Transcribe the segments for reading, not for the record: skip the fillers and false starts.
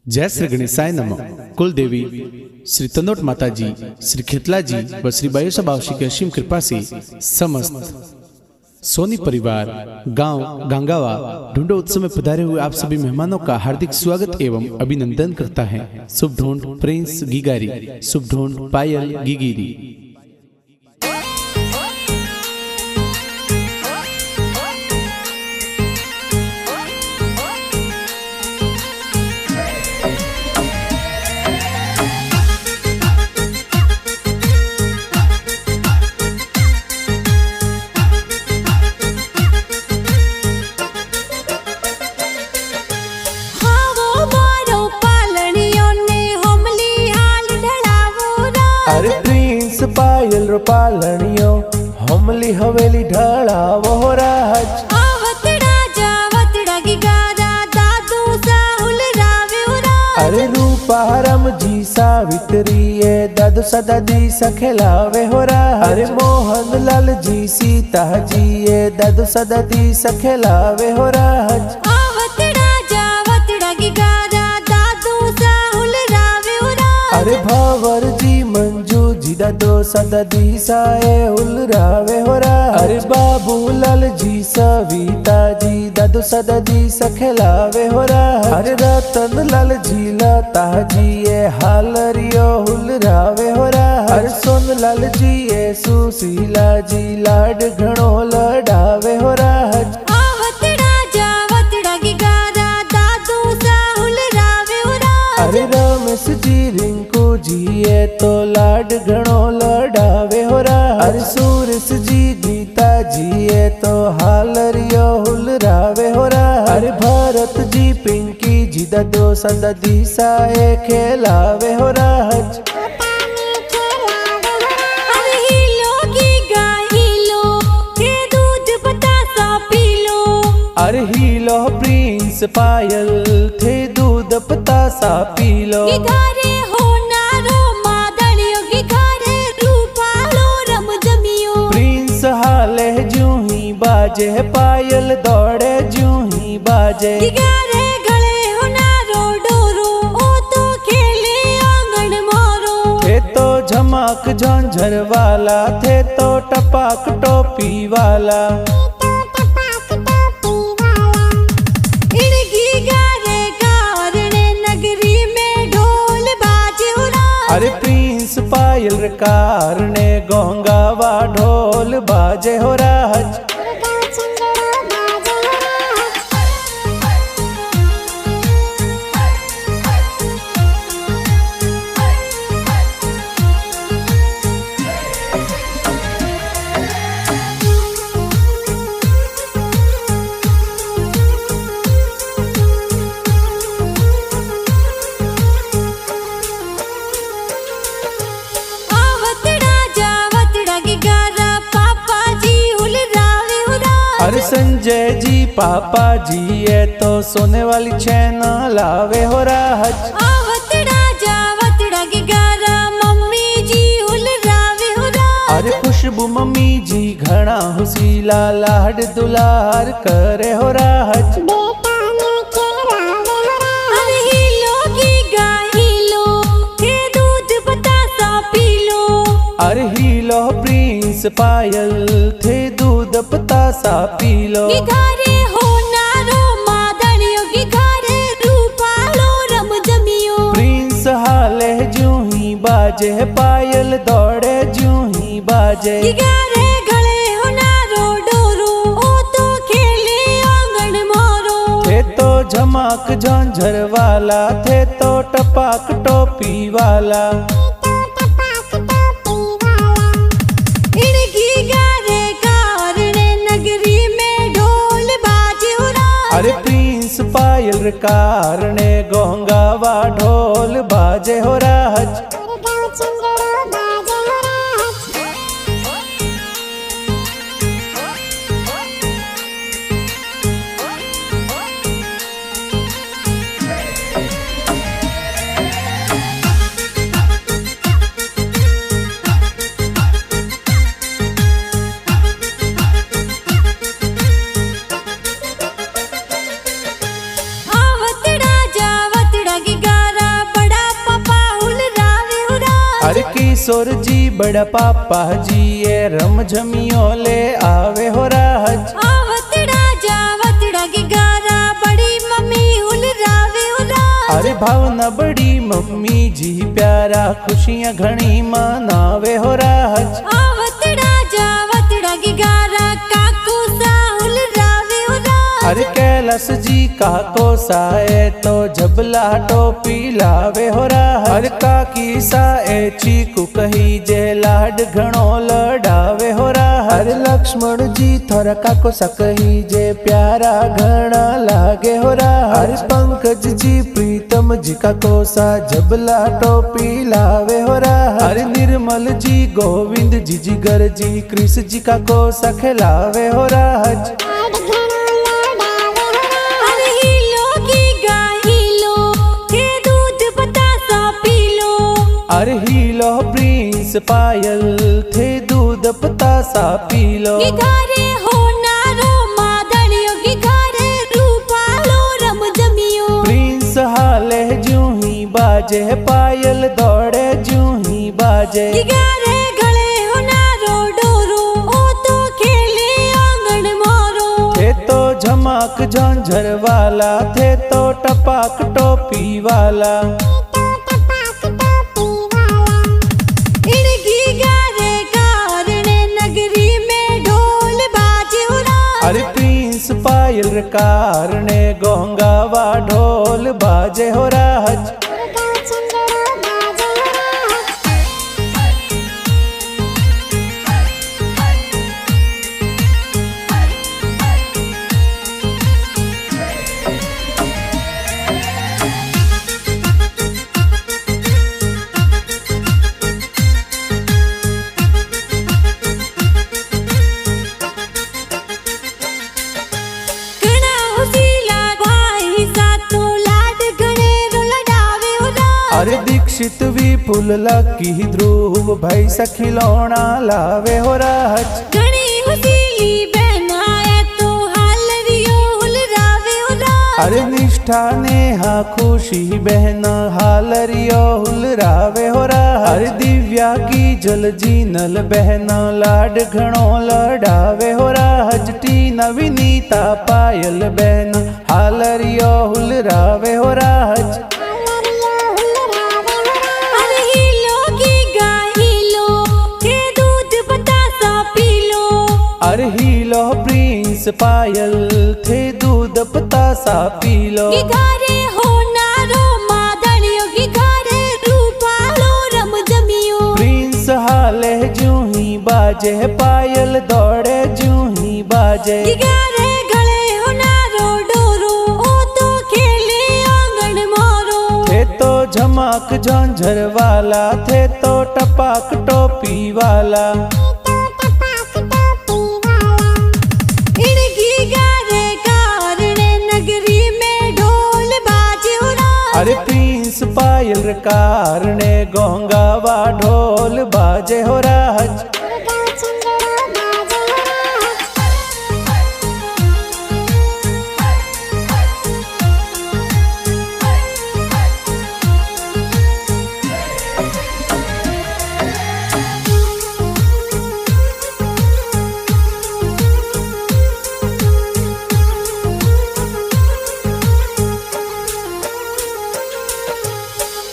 जय श्री गणेशाय नमः। कुल देवी श्री तनोट माता जी, श्री खेतला जी व श्री बायुषा बावशी की असीम कृपा से समस्त सोनी परिवार गांव गांगावा ढूंढो उत्सव में पधारे हुए आप सभी मेहमानों का हार्दिक स्वागत एवं अभिनंदन करता है। शुभ ढूंढ प्रिंस गिगारी, शुभ ढूंढ पायल गिगिरी। अरे प्रिंस पायल रो पालनियो हमली हवेली ढळावो राज। आवतड़ा जावतड़ा गिगारा दादू साहुल राव्यो राज। अरे रूपा रम जी सावित्री ये दादू सदा दी सखेलावे हो राज। अरे मोहन लाल जी सीता जी ये दादू सदा दी सखेलावे हो राज। आवतड़ा जावतड़ा गिगारा दादू साहुल राव्यो राज। अरे भावर जी मंजू जी दादो सदा दी साए उलरावे हो राज। अरे बाबू लाल जी सविता जी दादो सदा दी सखेलावे हो राज। अरे रतन लाल जी लता जी ये हालरियो उलरावे हो राज। अरे सोन लाल जी ये सुशीला जी लाड घणो लडावे हो राज। आवतड़ा जावतड़ा गिगारा दादू साहुल राव्यो राज। अरे रमेश जी रिंकू जी ये तो लाड घणो लडावे हो राज। अरे सूरज जी गीता जी ये तो हालरियो हुलरावे हो राज। अरे भरत जी पिंकी जी ददो सदा दिसाए खेलावे हो राज। अरे हिलो गिगा हिलो के दूध बतासा पीलो। अरे हीलो प्रिंस पायल थे दूध पतासा पीलो। गिगारे हो नारो मादलियो गिगारे रूपालो रम जमियो। प्रिंस हाले जूही बाजे पायल दौड़े जूही बाजे। गिगारे गले हो नारो डोरो ओ तो खेले आंगन मारो। थे तो झमाक झंझर वाला थे तो टपाक टोपी वाला। इन गिगारे कारणे नगरी में ढोल बाजे उड़ा। अरे प्रिंस पायल रे कारणे गोंगावा ढोल बाजे हो राज। आवतड़ा जावतड़ा गिगारा पापा जी हुल रावे हुरा। अरे संजय जी पापा जी ये तो सोने वाली छैना लावे हो राज। आवतड़ा जावतड़ा गिगारा मम्मी जी हुल रावे हुरा। अरे खुशबू मम्मी जी घना हुसीला लाड दुलार करे हो राज। अरे हिलो गिगा हिलो के दूध बतासा पीलो। अरे हीलो प्रिंस पायल थे दूध पतासा पीलो। गिगारे हो नारो मादलियो गिगारे रूपालो रम जमियो। प्रिंस हाले जूही बाजे पायल दौड़े जूही बाजे। गिगारे गले हो नारो डोरो ओ तो खेले आंगन मारो। थे तो झमाक झंझर वाला थे तो टपाक टोपी वाला। इन गिगारे कारणे नगरी में ढोल बाजे उड़ा। अरे प्रिंस पायल रे कारणे गोंगावा ढोल बाजे हो राज। आवतड़ा जावतड़ा गिगा किशोर जी बड़ा पापा जी ये रम झमियो ले आवे हो राज। आवतड़ा जावतड़ा की गारा बड़ी मम्मी हुलरावे हुरा। अरे भावना बड़ी मम्मी जी प्यारा खुशियां घनी मनावे हो राज। आवतड़ा जावतड़ा की गारा काकू सा हुलरावे हुरा। अरे कैलाश जी काको साए तो जबला टोपी लावे हो राज। अरे काकी साए चीकू कही जे लाड घणो लडावे हो राज। अरे लक्ष्मण जी थोड़ा काको सा कही जे प्यारा घना लागे हो राज। अरे पंकज जी प्रीतम जी काको सा जबला टोपी लावे हो राज। अरे निर्मल जी गोविंद जी जिगर जी कृष जी काको सा खिलावे हो राज। अरे हीलो की गाय हीलो के दूध बतासा पी लो। अरे हीलो प्रिंस पायल थे दूध पतासा पी लो। की घरे हो नारो मादड़ियो की घरे रूपालो रम जमियो। प्रिंस हाले जूं ही बाजे पायल दौड़े जूं ही बाजे। की घरे गले हो नारो डोरो ओ तो खेले आंगन मोरो। थे तो झमाक झंझर वाला थे तो टपाक टोपी वाला। इनकी गारे कारणे नगरी में ढोल बाजे उड़ा। अरे प्रिंस पायल कारणे गोंगावा ढोल बाजे हो राज। घना हुसीला भाई सातो लाड घने रुलडावे उड़ा। अरे दीक्षित विपुल लकी ध्रुव भाई सखिलौना लावे हो राज। घनी हुसीली बहनाए तो हालरियो हुलरावे उड़ा। अरे निष्ठा नेहा खुशी बहना हालरियो हुलरावे हो राज। अरे दिव्या की जल जीनल बहना लाड घणो लडावे हो राज। टीना विनीता पायल बहना हालरियो हुलरावे हो राज। अरे हीलो की गाय हीलो के दूध बतासा पी लो। अरे हीलो प्रिंस पायल थे दूध पतासा पी लो। की घरे हो नारो मादड़ियो की घरे रूपालो रम जमियो। प्रिंस हाले जूं ही बाजे पायल दौड़े जूं ही बाजे। की घरे गले हो नारो डोरो ओ तो खेले आंगन मोरो। थे तो झमाक झंझर वाला थे तो टपाक टोपी वाला। इनकी गारे कारणे नगरी में ढोल बाजे उड़ा। अरे प्रिंस पायल कारणे गोंगावा ढोल बाजे हो राज।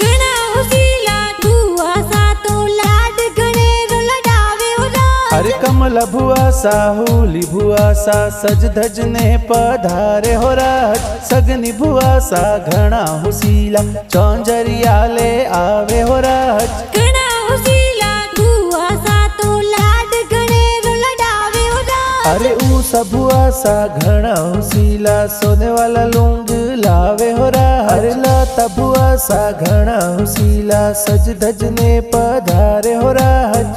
घना हुसीला धुआ सा तो लाड घने रुलडावे उड़ा। अरे कमला भुआ सा हुली भुआ सा सज धज ने पधारे हो राज। सगनी भुआ सा घना हुसीला चौंजरिया ले आवे हो राज। घना हुसीला धुआ सा तो लाड घने रुलडावे उड़ा। अरे ऊसा भुआ सा घना हुसीला सोने वाला लूंग लावे हो राज। अरे लता भुआ सा घना हुसीला सज धज ने पधारे हो राज।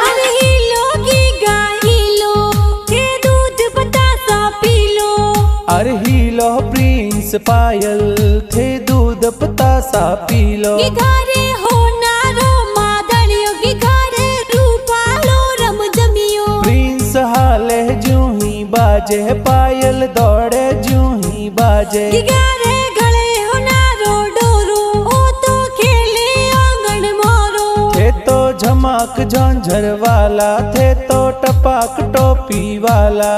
अरे हीलो की गाय हीलो के दूध बतासा पी लो। अरे हीलो प्रिंस पायल थे दूध पतासा पी लो। की घरे हो नारो मादड़ियो की घरे रूपालो रम जमियो। प्रिंस हाले जूं ही बाजे पायल दौड़े जूं ही बाजे। की घरे गले हो नारो डोरो ओ तो खेले आंगन झमाक झांझर वाला, थे तो टपाक टोपी वाला।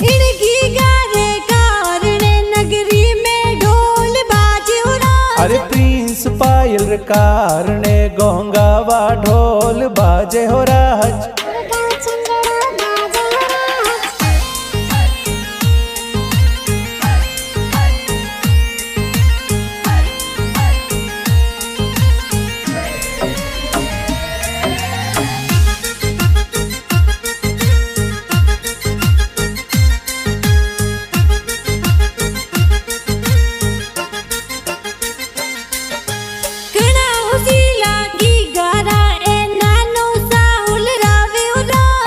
इड़गी गारे कारणे नगरी में ढोल बाजे हो राज। अरे प्रिंस पायल कारणे गोंगावा ढोल बाजे हो राज।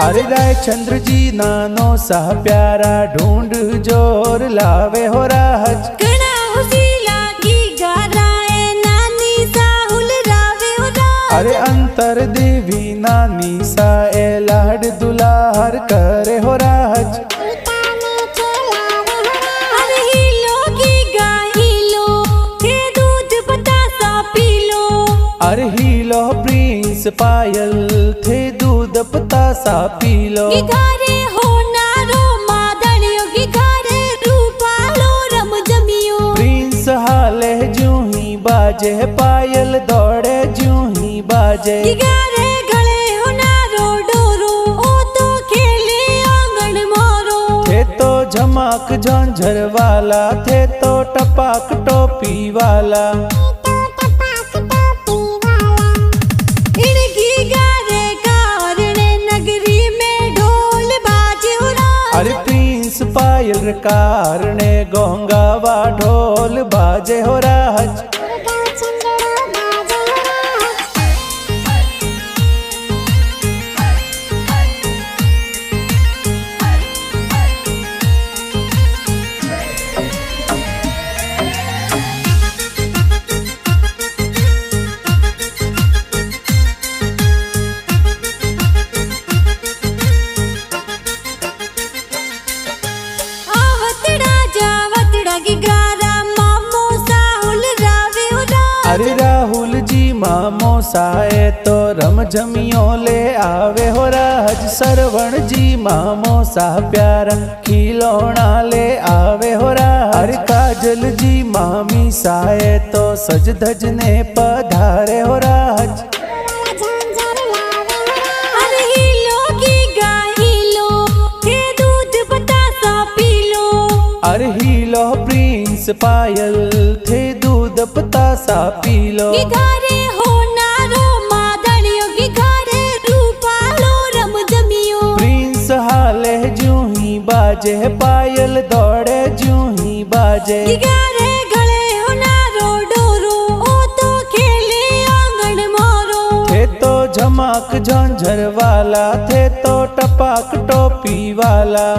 अरे रायचंद्र जी नानो सा प्यारा ढूंढ जोर लावे हो राज। अरे अंतर देवी नानी सा ए लाड दुलार करे हो राज। अरे हीलो प्रिंस पायल थे दूध पतासा पी लो। घरे हो नारो मादड़ियो की घरे रूपालो रम जमियो। प्रिंस हाले जूही बाजे पायल दौड़े जूही बाजे। घरे गले हो नारो डोरो ओ तो खेले आंगन मोरो। थे तो झमाक झांझर वाला, थे तो टपाक टोपी वाला। अरे प्रिंस पायल कारणे गोंगावा ढोल बाजे हो राज। अरे राहुल जी मामो साए तो रम जमियो ले आवे हो राज। सरवण जी मामो सा प्यारा खिलौना ले आवे हो राज। अरे काजल जी मामी साए तो सज धज ने पधारे हो राज। अरे हीलो प्रिंस पायल थे दूध पतासा पी लो। घरे हो नारो मादड़ियो की घरे रूपालो रम जमियो। प्रिंस हाले जूही बाजे पायल दौड़े जूही बाजे। घरे गले हो नारो डोरो ओ तो खेले आंगन मोरो। थे तो झमाक झांझर वाला, थे तो टपाक टोपी वाला।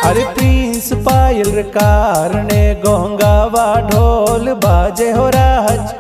अरे प्रिंस पायल कारणे गोंगावा ढोल बाजे हो राज।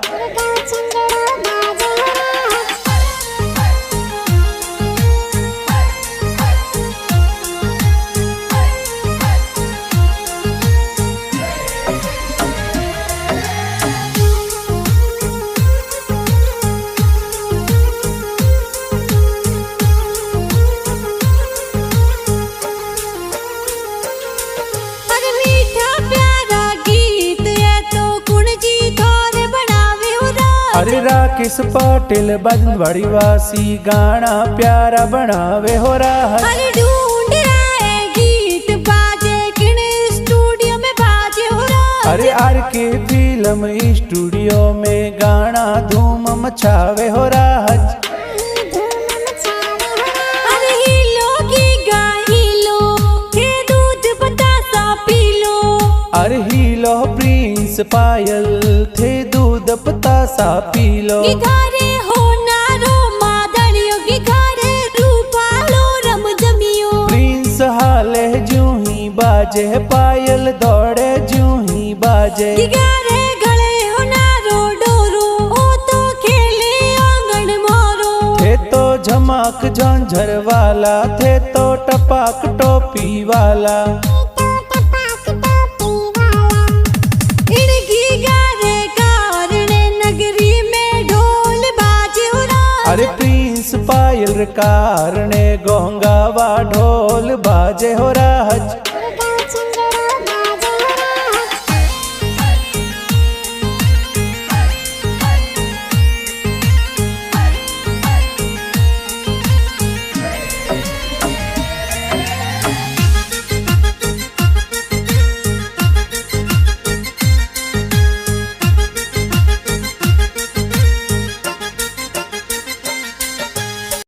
अरे राकेश पाटिल बंदवाड़ी वासी गाना प्यारा बनावे हो राज। अरे ढूंढ रहे गीत बाजे किन स्टूडियो में बाजे हो राज। अरे आर के फिल्म स्टूडियो में गाना धूम मचावे हो राज। अरे हिलो की गाहिलो के दूध बतासा पी लो। अरे हीलो प्रिंस पायल थे दूध पतासा पी लो। घरे हो नारो मादड़ियो की घरे रूपालो रम जमियो। प्रिंस हाले जूही बाजे पायल दौड़े जूही बाजे। घरे गले हो नारो डोरो ओ तो खेले आंगन मोरो। थे तो झमाक झांझर वाला, थे तो टपाक टोपी टोपी वाला। इनकी गारे कारणे नगरी में ढोल बाजे हो राज। अरे प्रिंस पायल रे कारणे गोंगावा ढोल बाजे हो राज।